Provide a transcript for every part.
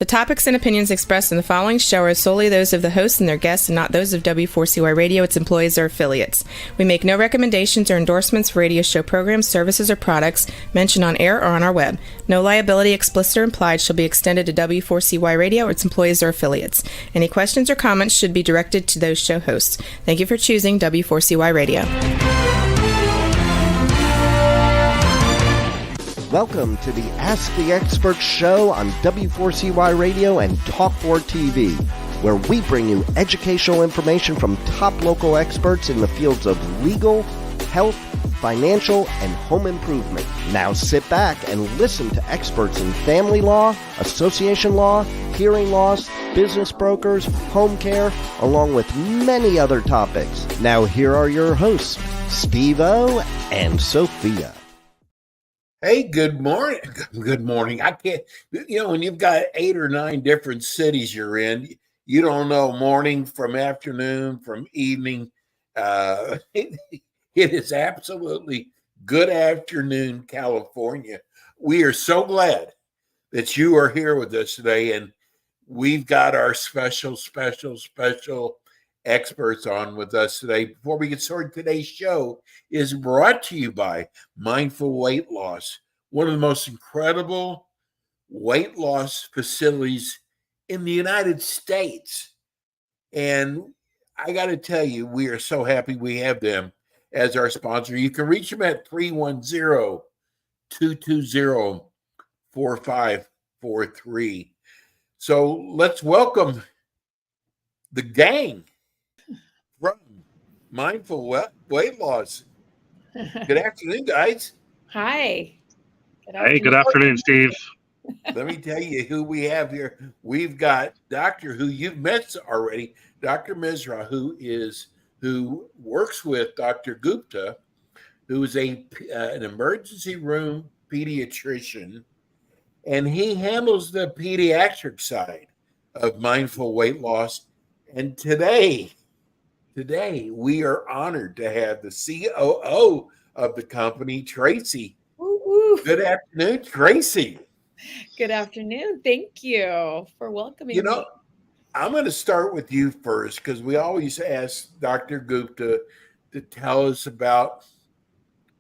topics and opinions expressed in the following show are solely those of the hosts and their guests and not those of W4CY Radio, its employees, or affiliates. We make no recommendations or endorsements for radio show programs, services, or products mentioned on air or on our web. No liability, explicit or implied, shall be extended to W4CY Radio or its employees or affiliates. Any questions or comments should be directed to those show hosts. Thank you for choosing W4CY Radio. Welcome to the Ask the Expert show on W4CY Radio and Talk4 TV, where we bring you educational information from top local experts in the fields of legal, health, financial, and home improvement. Now sit back and listen to experts in family law, association law, hearing loss, business brokers, home care, along with many other topics. Now here are your hosts, Steve-O and Sophia. Hey, good morning. Good morning. I can't, when you've got 8 or 9 different cities you're in, you don't know morning from afternoon, from evening. It is absolutely good afternoon, California. We are so glad that you are here with us today, and we've got our special experts on with us today. Before we get started, today's show is brought to you by Mindful Weight Loss, one of the most incredible weight loss facilities in the United States. And I got to tell you, we are so happy we have them as our sponsor. You can reach them at 310-220-4543. So let's welcome the gang from Mindful Weight Loss. Good afternoon, guys. Hi. Hey, good afternoon, Steve. Let me tell you who we have here. We've got Doctor, who you've met already, Dr. Misra, who works with Dr. Gupta, who is an emergency room pediatrician, and he handles the pediatric side of Mindful Weight Loss. And today we are honored to have the COO of the company, Tracy. Woo-woo. Good afternoon, Tracy. Good afternoon. Thank you for welcoming me. I'm going to start with you first because we always ask Dr. Gupta to tell us about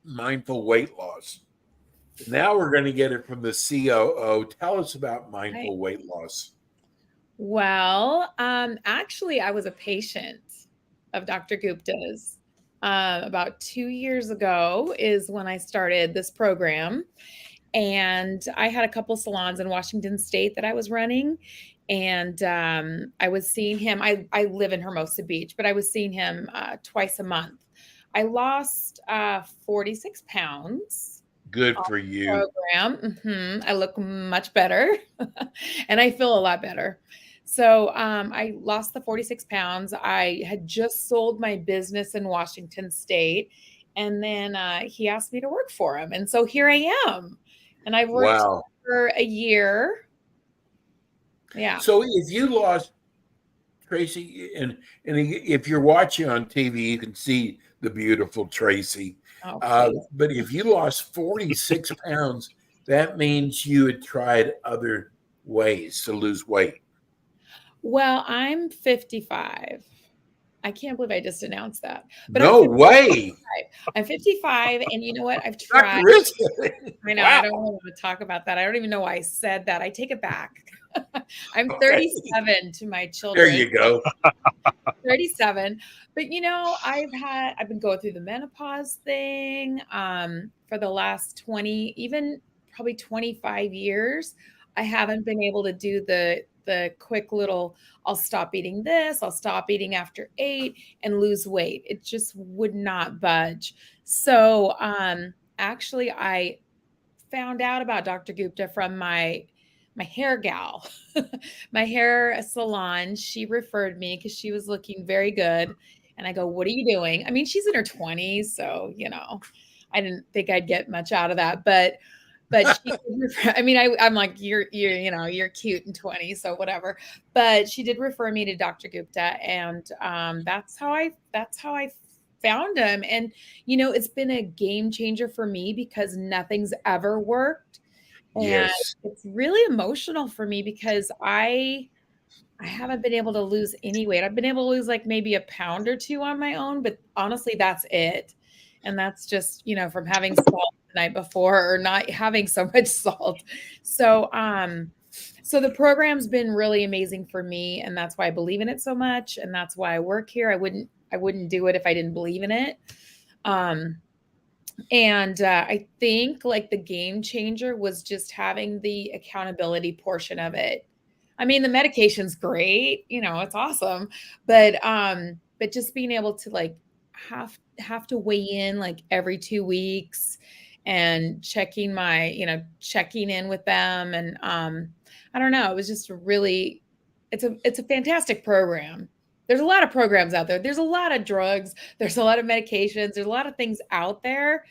Mindful Weight Loss. Now we're going to get it from the COO. Tell us about Mindful Weight Loss. Well, actually, I was a patient of Dr. Gupta's. About 2 years ago is when I started this program. And I had a couple salons in Washington State that I was running. And I was seeing him. I live in Hermosa Beach, but I was seeing him twice a month. I lost 46 pounds. Good for you. Program. I look much better and I feel a lot better. So I lost the 46 pounds. I had just sold my business in Washington State. And then he asked me to work for him. And so here I am. And I've worked for a year. Yeah. So if you lost, Tracy, and if you're watching on TV, you can see the beautiful Tracy. But if you lost 46 pounds, that means you had tried other ways to lose weight. Well, I'm 55. I can't believe I just announced that. But no way. I'm 55, and you know what? I've tried. I know. Wow. I don't want to talk about that. I don't even know why I said that. I take it back. I'm 37 to my children. There you go. 37. But I've been going through the menopause thing for the last 20, even probably 25 years. I haven't been able to do the quick little, I'll stop eating this, I'll stop eating after 8 and lose weight. It just would not budge. So actually I found out about Dr. Gupta from my hair gal, my hair salon. She referred me because she was looking very good. And I go, what are you doing? I mean, she's in her 20s. So, I didn't think I'd get much out of that, but she, I mean, I'm like, you're cute and 20, so whatever. But she did refer me to Dr. Gupta, and that's how I found him. And it's been a game changer for me because nothing's ever worked. And Yes. it's really emotional for me because I haven't been able to lose any weight. I've been able to lose like maybe a pound or two on my own, but honestly, that's it. And that's just, from having salt the night before or not having so much salt. So, so the program's been really amazing for me, and that's why I believe in it so much, and that's why I work here. I wouldn't do it if I didn't believe in it. And I think like the game changer was just having the accountability portion of it. I mean, the medication's great, it's awesome, but just being able to like have to weigh in like every 2 weeks and checking in with them. And I don't know, it was just it's a fantastic program. There's a lot of programs out there. There's a lot of drugs. There's a lot of medications. There's a lot of things out there,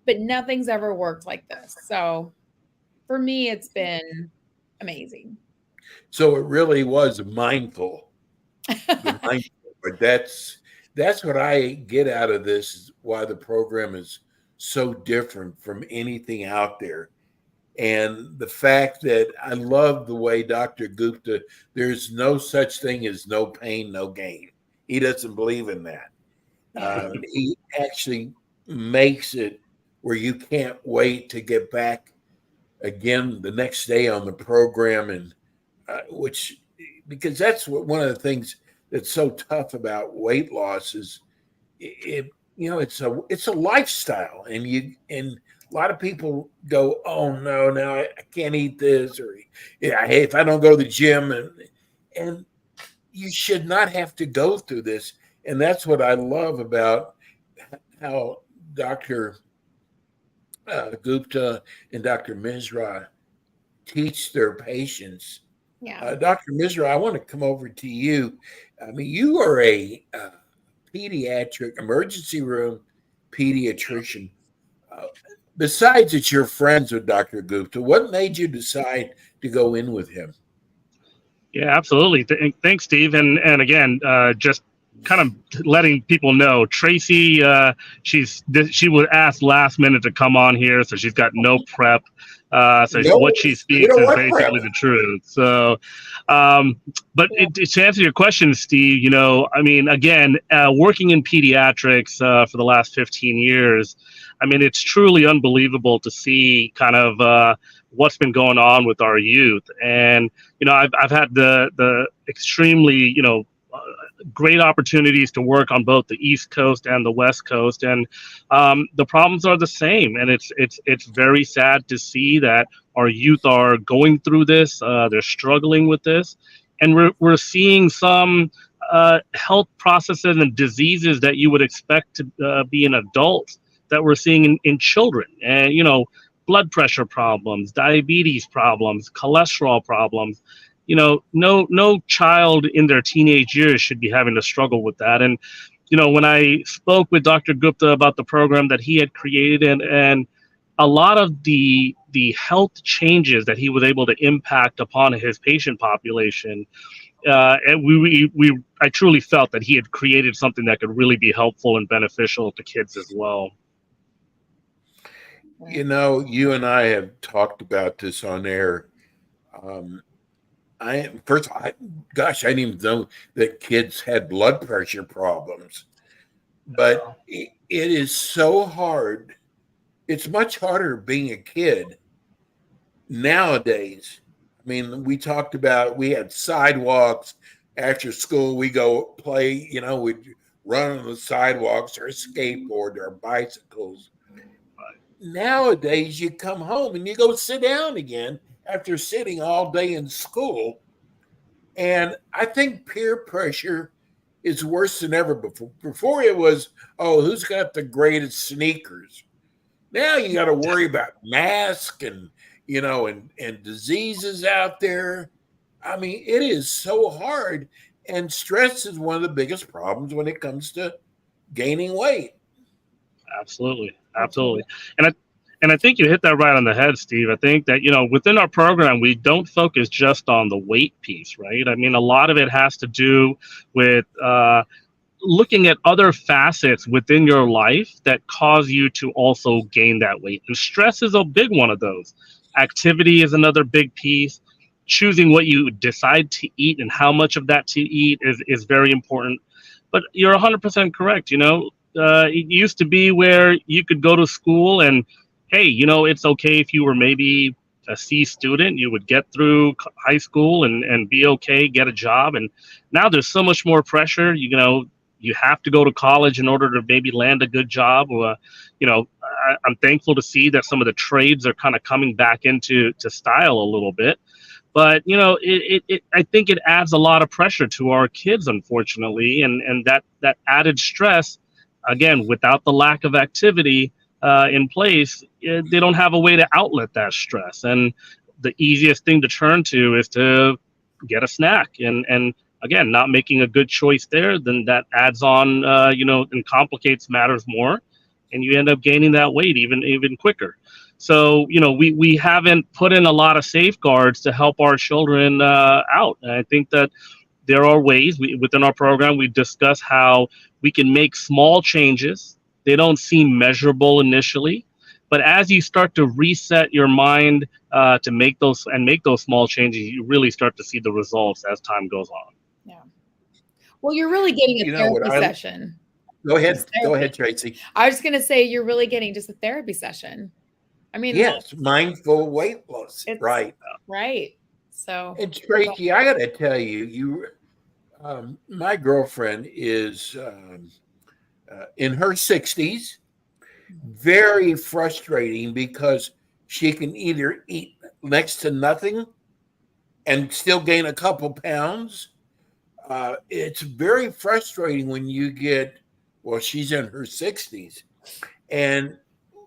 but nothing's ever worked like this. So for me, it's been amazing. So it really was mindful. But that's what I get out of this, is why the program is so different from anything out there. And the fact that I love the way Dr. Gupta, there's no such thing as no pain, no gain. He doesn't believe in that. He actually makes it where you can't wait to get back again the next day on the program, and because that's one of the things that's so tough about weight loss is it's a lifestyle, and a lot of people go, oh no, now I can't eat this, or hey, if I don't go to the gym, and you should not have to go through this. And that's what I love about how Dr. Gupta and Dr. Misra teach their patients. Yeah. Dr. Misra, I want to come over to you. I mean, you are a pediatric emergency room pediatrician. Besides that you're friends with Dr. Gupta, what made you decide to go in with him? Yeah, absolutely. Thanks, Steve. And again, just kind of letting people know, Tracy, she was asked last minute to come on here, so she's got no prep. What she speaks is basically the truth. So, to answer your question, Steve, I mean, again, working in pediatrics for the last 15 years, I mean, it's truly unbelievable to see kind of what's been going on with our youth. And, I've had the extremely, great opportunities to work on both the East Coast and the West Coast, and the problems are the same. And it's very sad to see that our youth are going through this. They're struggling with this, and we're seeing some health processes and diseases that you would expect to be in adults that we're seeing in children. And blood pressure problems, diabetes problems, cholesterol problems. No child in their teenage years should be having to struggle with that. And, when I spoke with Dr. Gupta about the program that he had created, and a lot of the health changes that he was able to impact upon his patient population, and I truly felt that he had created something that could really be helpful and beneficial to kids as well. You and I have talked about this on air. I didn't even know that kids had blood pressure problems. But it is so hard. It's much harder being a kid nowadays. I mean, we talked about, we had sidewalks after school. We go play, we'd run on the sidewalks, or skateboard, or bicycles. Nowadays, you come home and you go sit down again after sitting all day in school. And I think peer pressure is worse than ever before. Before it was, oh, who's got the greatest sneakers? Now you got to worry about masks and, and diseases out there. I mean, it is so hard. And stress is one of the biggest problems when it comes to gaining weight. Absolutely. And I think you hit that right on the head, Steve. I think that, within our program, we don't focus just on the weight piece, right? I mean, a lot of it has to do with looking at other facets within your life that cause you to also gain that weight. And stress is a big one of those. Activity is another big piece. Choosing what you decide to eat and how much of that to eat is very important. But you're 100% correct. It used to be where you could go to school and, hey, it's okay if you were maybe a C student, you would get through high school and be okay, get a job. And now there's so much more pressure. You have to go to college in order to maybe land a good job. I'm thankful to see that some of the trades are kind of coming back into style a little bit. But, I think it adds a lot of pressure to our kids, unfortunately. And that added stress, again, without the lack of activity in place, they don't have a way to outlet that stress. And the easiest thing to turn to is to get a snack. And again, not making a good choice there, then that adds on, and complicates matters more. And you end up gaining that weight even quicker. So, we haven't put in a lot of safeguards to help our children out. And I think that there are ways within our program, we discuss how we can make small changes. They don't seem measurable initially, but as you start to reset your mind to make those small changes, you really start to see the results as time goes on. Yeah. Well, you're really getting a therapy session. Go ahead, Tracy. I was going to say, you're really getting just a therapy session. I mean, yes, mindful weight loss, right? Right. So, and Tracy, I got to tell you, my girlfriend is in her 60s. Very frustrating because she can either eat next to nothing and still gain a couple pounds. It's very frustrating when you get, she's in her 60s. And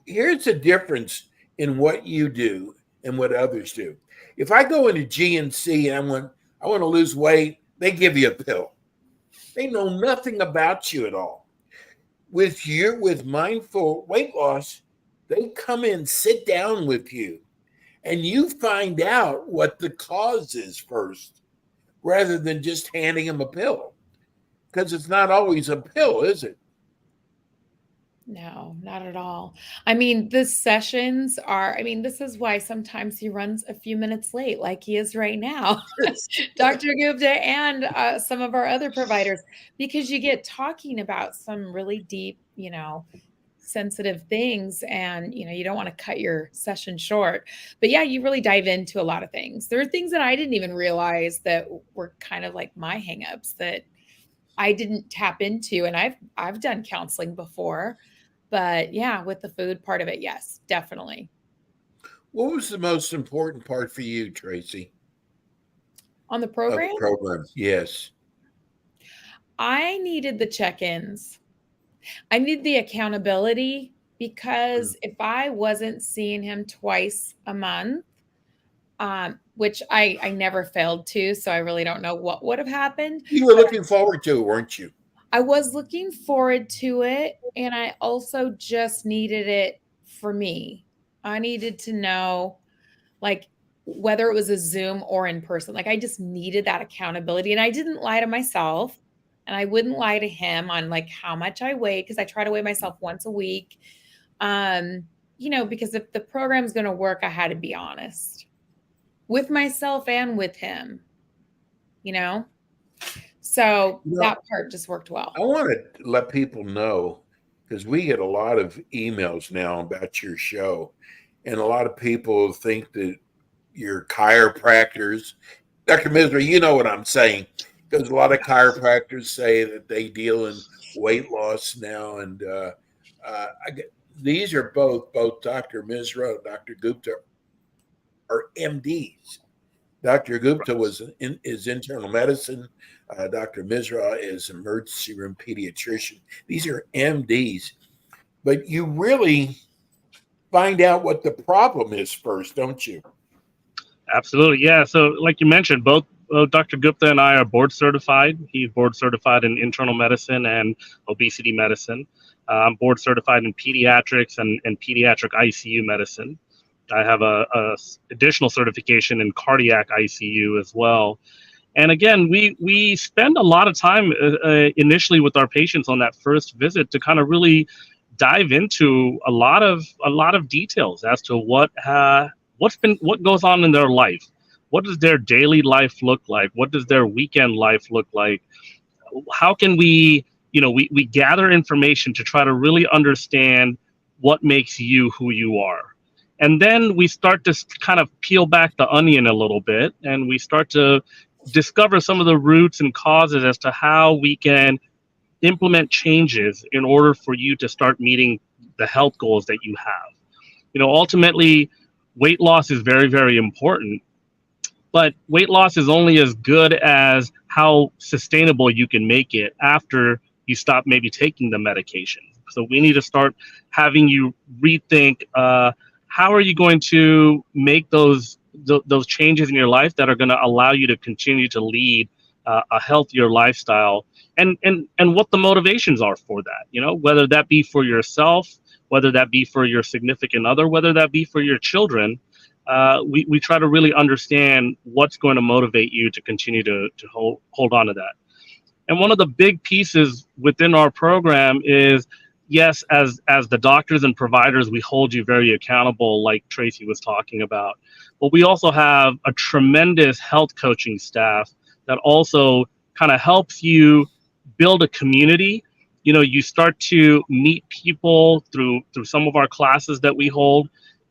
here's the difference in what you do and what others do. If I go into GNC and I want to lose weight, they give you a pill. They know nothing about you at all. With mindful weight loss, they come in, sit down with you, and you find out what the cause is first, rather than just handing them a pill. Because it's not always a pill, is it? No, not at all. I mean, the sessions this is why sometimes he runs a few minutes late, like he is right now, Dr. Gupta and some of our other providers, because you get talking about some really deep, sensitive things, and, you don't want to cut your session short. But yeah, you really dive into a lot of things. There are things that I didn't even realize that were kind of like my hangups that I didn't tap into. And I've done counseling before. But yeah, with the food part of it, yes, definitely. What was the most important part for you, Tracy? On the program? Yes. I needed the check-ins. I need the accountability, because if I wasn't seeing him twice a month, which I never failed to, so I really don't know what would have happened. You were looking forward to it, weren't you? I was looking forward to it, and I also just needed it for me. I needed to know, whether it was a Zoom or in person. I just needed that accountability, and I didn't lie to myself, and I wouldn't lie to him on how much I weigh, because I try to weigh myself once a week. Because if the program's going to work, I had to be honest with myself and with him, So that part just worked well. I want to let people know, because we get a lot of emails now about your show, and a lot of people think that you're chiropractors. Dr. Misra, you know what I'm saying, because a lot of chiropractors say that they deal in weight loss now. And these are both Dr. Misra and Dr. Gupta are MDs. Dr. Gupta is internal medicine. Dr. Misra is emergency room pediatrician. These are MDs. But you really find out what the problem is first, don't you? Absolutely. Yeah. So like you mentioned, both Dr. Gupta and I are board certified. He's board certified in internal medicine and obesity medicine. I'm board certified in pediatrics and pediatric ICU medicine. I have a additional certification in cardiac ICU as well. And again, we spend a lot of time initially with our patients on that first visit to kind of really dive into a lot of details as to what what goes on in their life. What does their daily life look like? What does their weekend life look like? How can we, we gather information to try to really understand what makes you who you are. And then we start to kind of peel back the onion a little bit, and we start to discover some of the roots and causes as to how we can implement changes in order for you to start meeting the health goals that you have. Ultimately, weight loss is very, very important, but weight loss is only as good as how sustainable you can make it after you stop maybe taking the medication. So we need to start having you rethink, how are you going to make those changes in your life that are going to allow you to continue to lead a healthier lifestyle, and what the motivations are for that, whether that be for yourself, whether that be for your significant other, whether that be for your children. We try to really understand what's going to motivate you to continue to hold on to that. And one of the big pieces within our program is, yes, as the doctors and providers, we hold you very accountable, like Tracy was talking about. But we also have a tremendous health coaching staff that also kind of helps you build a community. You start to meet people through some of our classes that we hold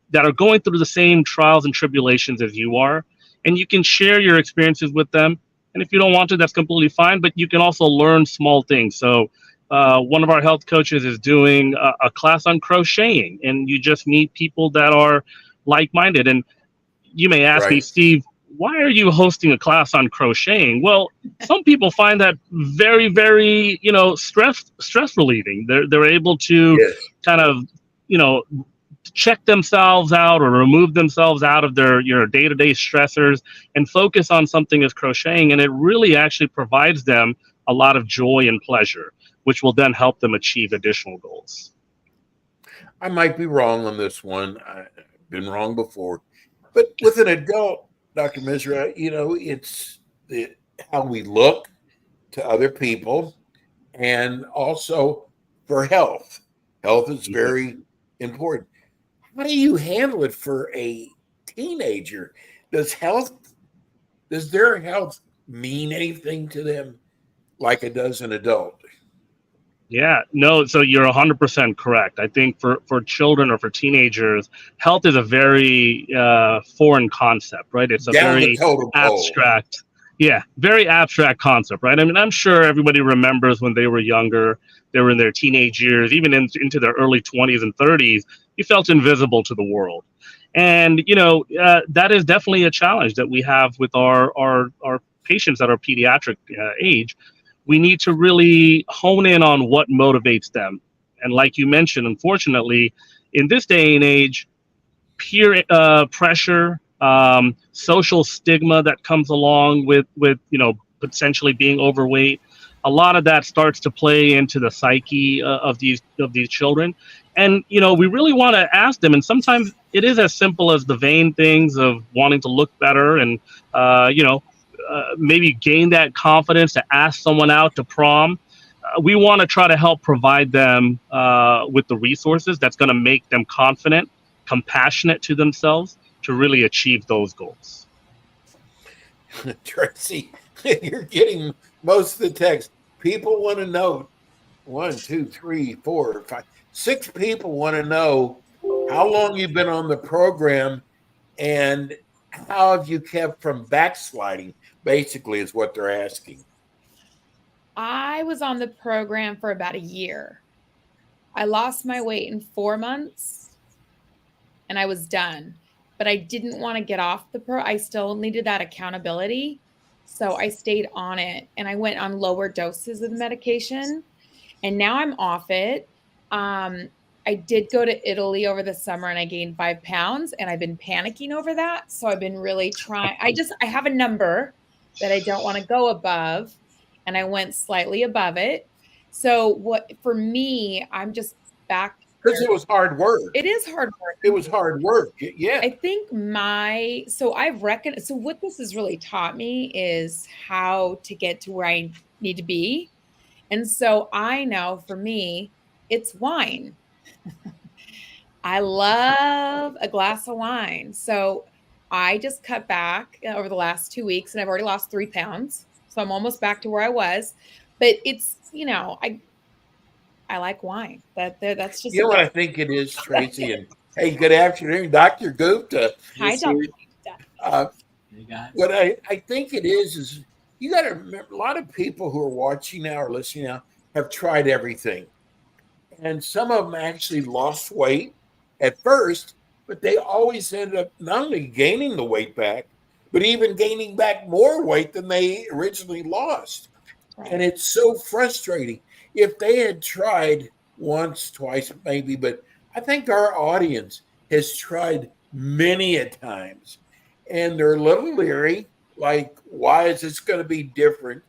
that are going through the same trials and tribulations as you are, and you can share your experiences with them. And if you don't want to, that's completely fine, but you can also learn small things. So one of our health coaches is doing a class on crocheting, and you just meet people that are like-minded. And you may ask me, Steve, why are you hosting a class on crocheting? Well, some people find that very, very, stress relieving. They're able to kind of, check themselves out or remove themselves out of their day-to-day stressors and focus on something as crocheting. And it really actually provides them a lot of joy and pleasure, which will then help them achieve additional goals. I might be wrong on this one. I've been wrong before. But with an adult, Dr. Misra, it's how we look to other people, and also for health. Health is very important. How do you handle it for a teenager? Does their health mean anything to them like it does an adult? Yeah, no, so you're 100% correct. I think for children or for teenagers, health is a very foreign concept, right? It's a very abstract, very abstract concept, right? I mean, I'm sure everybody remembers when they were younger, they were in their teenage years, even into their early 20s and 30s, you felt invisible to the world. And, that is definitely a challenge that we have with our patients that are pediatric age. We need to really hone in on what motivates them. And like you mentioned, unfortunately, in this day and age, peer pressure, social stigma that comes along with potentially being overweight, a lot of that starts to play into the psyche of these children. And we really want to ask them, and sometimes it is as simple as the vain things of wanting to look better and maybe gain that confidence to ask someone out to prom. We want to try to help provide them with the resources that's going to make them confident, compassionate to themselves to really achieve those goals. Tracy, you're getting most of the text. People want to know 1, 2, 3, 4, 5, 6 people want to know how long you've been on the program and how have you kept from backsliding, basically, is what they're asking. I was on the program for about a year. I lost my weight in 4 months and I was done. But I didn't want to get off the I still needed that accountability. So I stayed on it and I went on lower doses of the medication. And now I'm off it. I did go to Italy over the summer and I gained 5 pounds and I've been panicking over that. So I've been really trying. I have a number that I don't want to go above and I went slightly above it. So for me, I'm just back. Because it was hard work. It is hard work. It was hard work. Yeah. I think so what this has really taught me is how to get to where I need to be. And so I know for me, it's wine. I love a glass of wine. So I just cut back over the last 2 weeks and I've already lost 3 pounds. So I'm almost back to where I was. But it's, I like wine. That's just You a know what bit. I think it is, Tracy? And hey, good afternoon, Dr. Gupta. Hi, Yes, Dr. Steve. Gupta. Uh, Hey, guys. what I think it is you got to remember a lot of people who are watching now or listening now have tried everything. And some of them actually lost weight at first, but they always ended up not only gaining the weight back, but even gaining back more weight than they originally lost. And Right. it's so frustrating. If they had tried once, twice, maybe, but I think our audience has tried many a times and they're a little leery, like, why is this going to be different?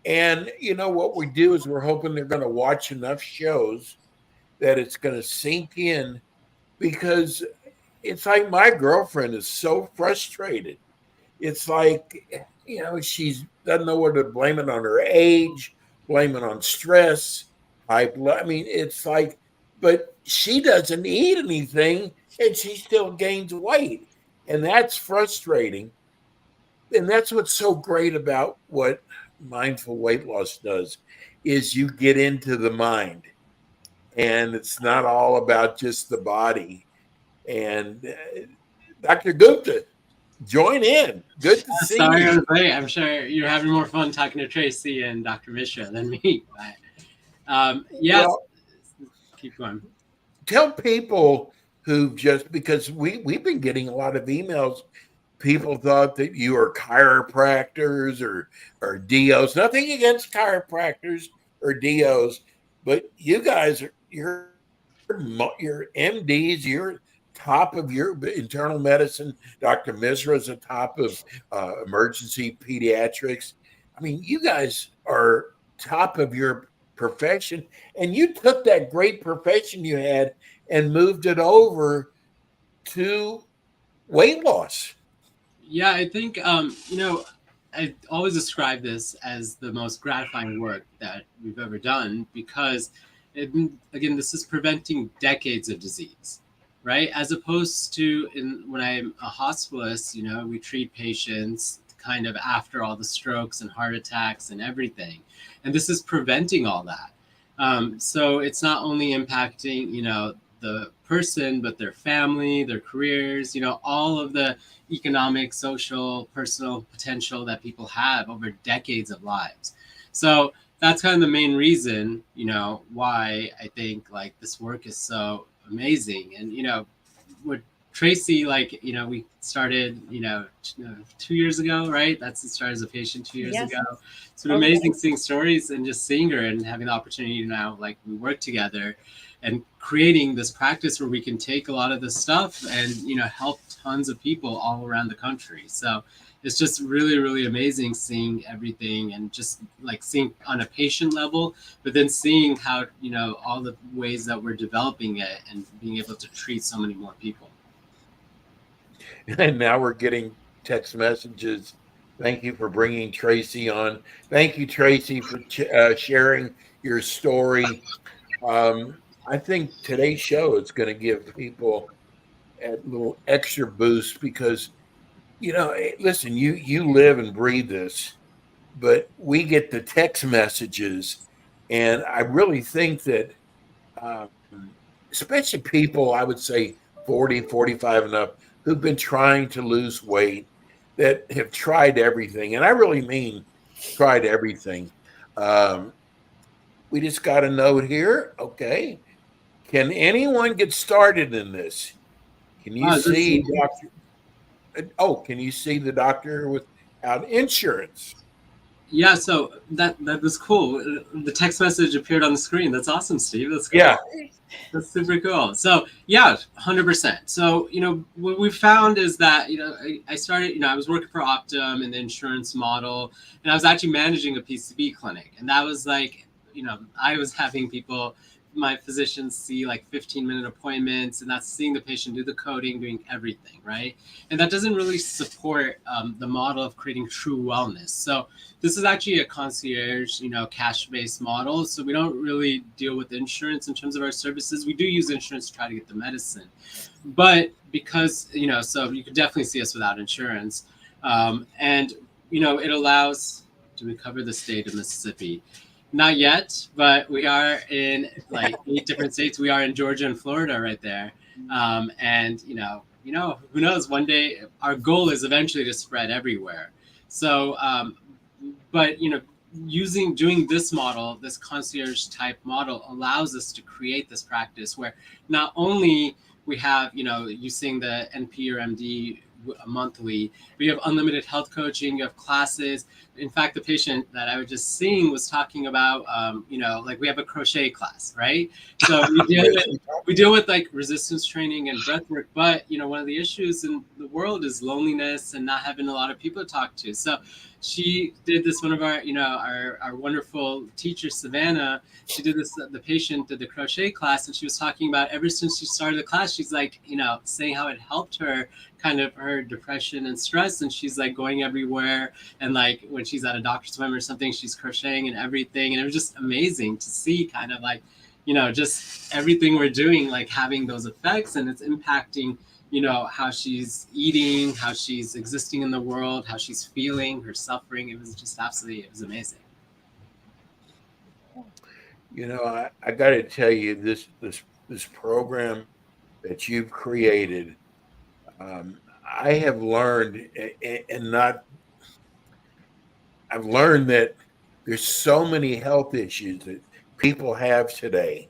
And you know what we do is we're hoping they're going to watch enough shows that it's going to sink in because it's like my girlfriend is so frustrated. It's like, she's doesn't know whether to blame it on her age, blame it on stress, high blood. I mean, it's like, but she doesn't eat anything and she still gains weight. And that's frustrating. And that's what's so great about what mindful weight loss does is you get into the mind and it's not all about just the body. And Dr. Gupta, join in. Good to see Sorry I you. was late. I'm sure you're having more fun talking to Tracy and Dr. Mishra than me. But, yes, Well, keep going. tell people who just because we've been getting a lot of emails. People thought that you are chiropractors or DOs. Nothing against chiropractors or DOs, but you guys are you're MDs. You're top of your internal medicine. Dr. Misra is the top of emergency pediatrics. I mean, you guys are top of your profession, and you took that great profession you had and moved it over to weight loss. Yeah, I think, I always describe this as the most gratifying work that we've ever done because, again, this is preventing decades of disease, right? As opposed to when I'm a hospitalist, we treat patients kind of after all the strokes and heart attacks and everything. And this is preventing all that. So it's not only impacting, the person, but their family, their careers, all of the economic, social, personal potential that people have over decades of lives. So that's kind of the main reason, why I think like this work is so amazing. And, with Tracy, like, we started, 2 years ago, right? That's the start as a patient 2 years Yes. ago. It's been amazing seeing stories and just seeing her and having the opportunity now, like we work together and creating this practice where we can take a lot of this stuff and help tons of people all around the country. So it's just really, really amazing seeing everything and just like seeing on a patient level, but then seeing how all the ways that we're developing it and being able to treat so many more people. And now we're getting text messages. Thank you for bringing Tracy on. Thank you, Tracy, for sharing your story. I think today's show is going to give people a little extra boost because listen, you live and breathe this, but we get the text messages, and I really think that, um, especially people, I would say 40, 45 and up, who've been trying to lose weight, that have tried everything, and I really mean tried everything. Um, we just got a note here. Okay. Can anyone get started in this? Can you That's see doctor? Oh, can you see the doctor without insurance? Yeah, so that was cool. The text message appeared on the screen. That's awesome, Steve. That's cool. Yeah. That's super cool. So yeah, 100%. So what we found is that I started. I was working for Optum in the insurance model, and I was actually managing a PCB clinic, and that was like I was having my physicians see like 15-minute appointments, and that's seeing the patient, do the coding, doing everything, right? And that doesn't really support the model of creating true wellness. So this is actually a concierge, cash-based model. So we don't really deal with insurance in terms of our services. We do use insurance to try to get the medicine. But because, so you could definitely see us without insurance. And, it allows, do we cover the state of Mississippi? Not yet, but we are in like 8 different states. We are in Georgia and Florida right there. And, who knows, one day our goal is eventually to spread everywhere. So, but, doing this model, this concierge type model allows us to create this practice where not only we have, using the NP or MD monthly, but you have unlimited health coaching, you have classes. In fact, the patient that I was just seeing was talking about, like we have a crochet class, right? So we deal with like resistance training and breath work, but one of the issues in the world is loneliness and not having a lot of people to talk to. So she did this, one of our, our wonderful teacher, Savannah, she did this, the patient did the crochet class, and she was talking about ever since she started the class, she's like, saying how it helped her kind of her depression and stress. And she's like going everywhere. And like when she's at a doctor's appointment or something, she's crocheting and everything. And it was just amazing to see kind of like, just everything we're doing, like having those effects, and it's impacting, how she's eating, how she's existing in the world, how she's feeling, her suffering. It was just absolutely, it was amazing. I got to tell you, this program that you've created, I have learned, I've learned that there's so many health issues that people have today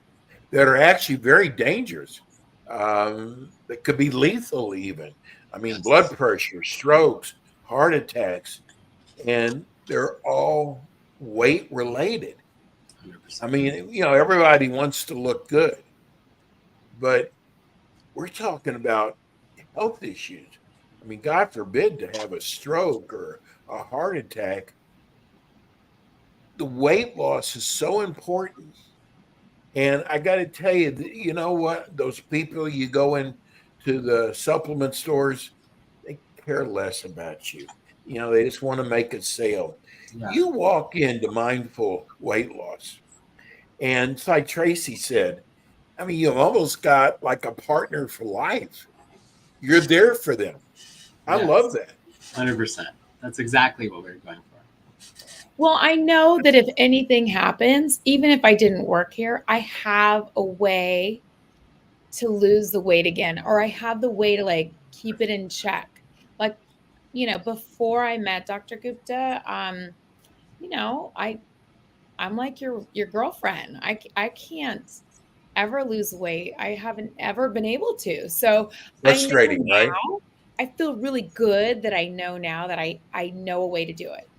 that are actually very dangerous, that could be lethal even. I mean, yes. Blood pressure, strokes, heart attacks, and they're all weight related. 100%. I mean, everybody wants to look good, but we're talking about health issues. I mean, God forbid to have a stroke or a heart attack. The weight loss is so important. And I got to tell you, you know what? Those people, you go into the supplement stores, they care less about you. They just want to make a sale. Yeah. You walk into Mindful Weight Loss, and it's like Tracy said, I mean, you've almost got like a partner for life. You're there for them. I love that. 100%. That's exactly what we're going for. Well, I know that if anything happens, even if I didn't work here, I have a way to lose the weight again, or I have the way to like keep it in check. Like, before I met Dr. Gupta, I'm like your girlfriend. I can't ever lose weight. I haven't ever been able to. So frustrating, right? I feel really good that I know now that I know a way to do it,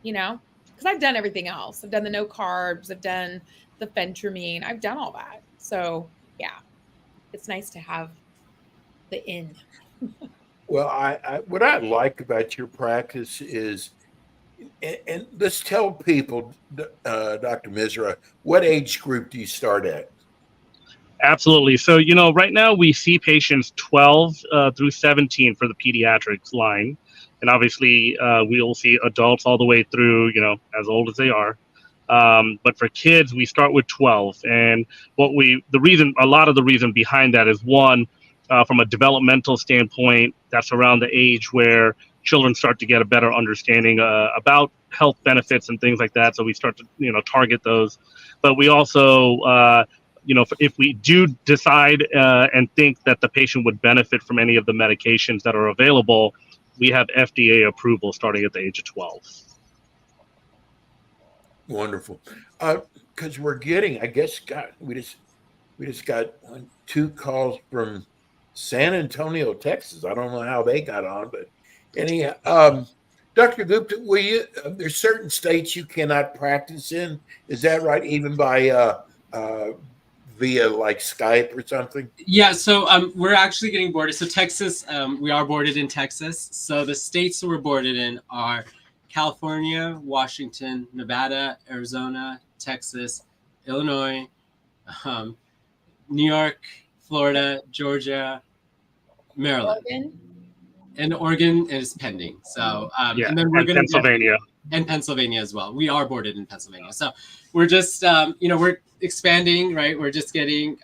because I've done everything else. I've done the no carbs. I've done the phentermine. I've done all that. So yeah, it's nice to have the in. Well, I what I like about your practice is, and let's tell people, Dr. Misra, what age group do you start at? Absolutely. So, right now we see patients 12 through 17 for the pediatrics line. And obviously, we will see adults all the way through, as old as they are. But for kids, we start with 12. And a lot of the reason behind that is, one, from a developmental standpoint, that's around the age where children start to get a better understanding about health benefits and things like that. So we start to, target those. But we also, if we do decide and think that the patient would benefit from any of the medications that are available, we have FDA approval starting at the age of 12. Wonderful. Because we're getting, I guess, we just got 2 calls from San Antonio, Texas. I don't know how they got on, but anyhow, Dr. Gupta, there's certain states you cannot practice in. Is that right? Even by via like Skype or something? Yeah, so we're actually getting boarded. So Texas, we are boarded in Texas. So the states that we're boarded in are California, Washington, Nevada, Arizona, Texas, Illinois, New York, Florida, Georgia, Maryland. Oregon? And Oregon is pending. So, Yeah, and then we're going to Pennsylvania. And Pennsylvania as well. We are boarded in Pennsylvania. So we're just, we're expanding, right? We're just getting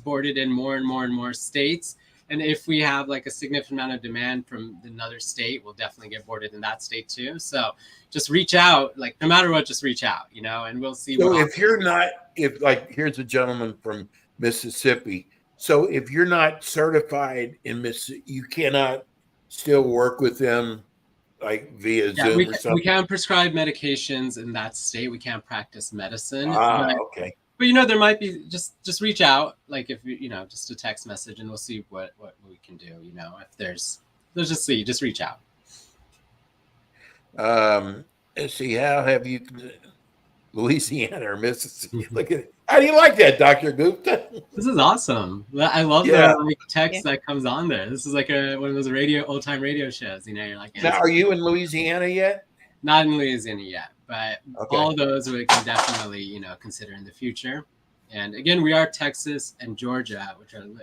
boarded in more and more and more states. And if we have like a significant amount of demand from another state, we'll definitely get boarded in that state too. So just reach out, like no matter what, just reach out, and we'll see. So if you're not, here's a gentleman from Mississippi. So if you're not certified in Mississippi, you cannot still work with them like via Zoom or something? We can prescribe medications in that state. We can't practice medicine. Okay. But there might be just reach out, like if just a text message, and we'll see what we can do. If there's just reach out. Let's see, how have you, Louisiana or Mississippi? Look at it. How do you like that, Dr. Gupta? This is awesome. I love the text that comes on there. This is like one of those old time radio shows. You're like. Now, are you in Louisiana yet? Not in Louisiana yet, but all of those we can definitely consider in the future. And again, we are Texas and Georgia,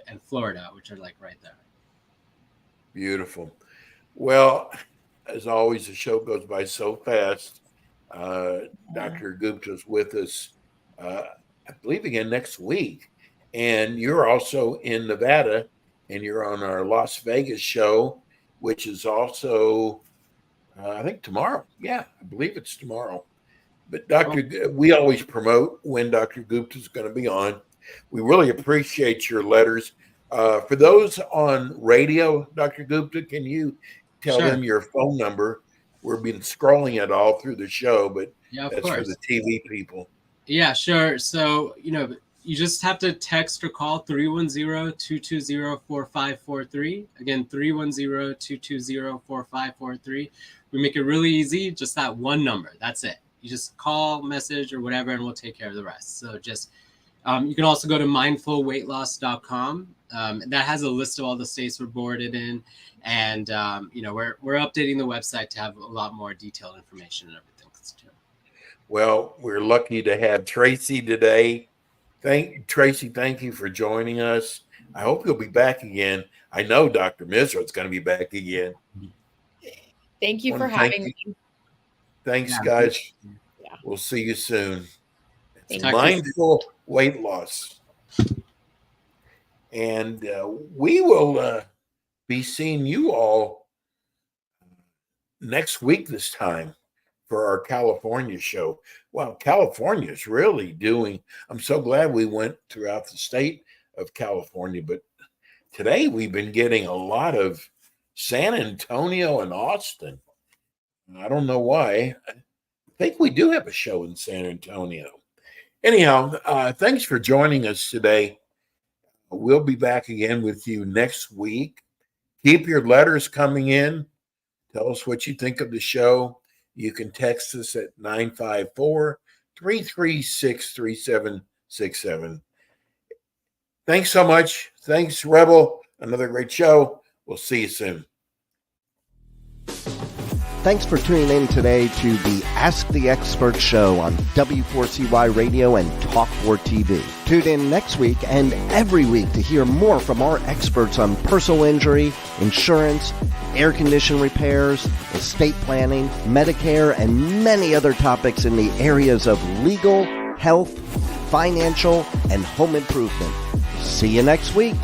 and Florida, which are like right there. Beautiful. Well, as always, the show goes by so fast. Dr. Gupta's with us, I believe, again next week. And you're also in Nevada, and you're on our Las Vegas show, which is also, I think, tomorrow. Yeah, I believe it's tomorrow. But we always promote when Dr. Gupta is going to be on. We really appreciate your letters. For those on radio, Dr. Gupta, can you tell them your phone number? We've been scrolling it all through the show, but that's for the TV people. Yeah, sure. So, you just have to text or call 310-220-4543. Again, 310-220-4543. We make it really easy. Just that one number. That's it. You just call, message, or whatever, and we'll take care of the rest. So just, you can also go to mindfulweightloss.com. That has a list of all the states we're boarded in. And, we're updating the website to have a lot more detailed information and everything too. Well, we're lucky to have Tracy today. Tracy, thank you for joining us. I hope you'll be back again. I know Dr. Misra is going to be back again. Thank you for having me. Thanks, guys. Yeah. We'll see you soon. It's Thank Mindful Weight Loss. And we will be seeing you all next week this time for our California show. Wow, California is really I'm so glad we went throughout the state of California, but today we've been getting a lot of San Antonio and Austin. I don't know why. I think we do have a show in San Antonio. Anyhow, thanks for joining us today. We'll be back again with you next week. Keep your letters coming in. Tell us what you think of the show. You can text us at 954-336-3767. Thanks so much. Thanks, Rebel. Another great show. We'll see you soon. Thanks for tuning in today to the Ask the Expert show on W4CY Radio and Talk4 TV. Tune in next week and every week to hear more from our experts on personal injury, insurance, air condition repairs, estate planning, Medicare, and many other topics in the areas of legal, health, financial, and home improvement. See you next week.